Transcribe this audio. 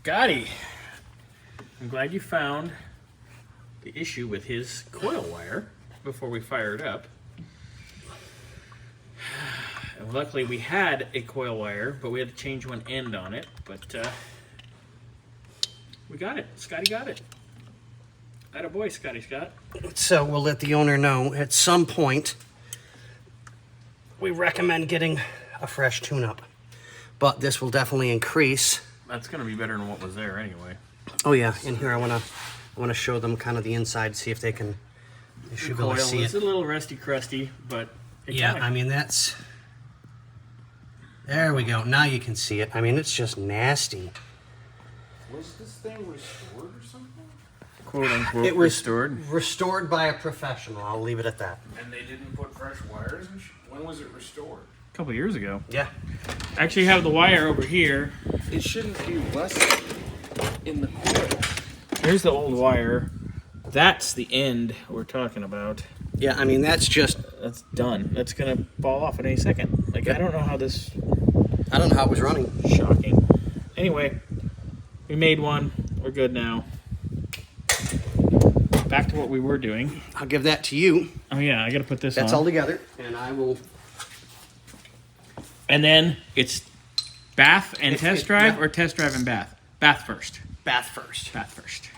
Scotty, I'm glad you found the issue with his coil wire before we fire it up. And luckily we had a coil wire, but we had to change one end on it. But we got it. Scotty got it. Attaboy, Scotty Scott. So we'll let the owner know at some point we recommend getting a fresh tune-up. But this will definitely increase. That's going to be better than what was there anyway. Oh yeah, in here I want to show them kind of the inside, see if they should be able to see it. It's a little rusty crusty, but yeah, I mean that's. There we go. Now you can see it. I mean, it's just nasty. Was this thing restored or something? Quote unquote It was restored. Restored by a professional. I'll leave it at that. And they didn't put fresh wires and when was it restored? A couple years ago. Yeah. I actually have the wire over here. It shouldn't be less in the coil. Here's the old wire. That's the end we're talking about. Yeah, I mean that's done. That's gonna fall off at any second. Like I don't know how this. I don't know how it was running. Shocking. Anyway, we made one. We're good now. Back to what we were doing. I'll give that to you. Oh yeah, I gotta put this on. That's all together, and I will. And then it's bath and test drive, or test drive and bath? Bath first. Bath first. Bath first.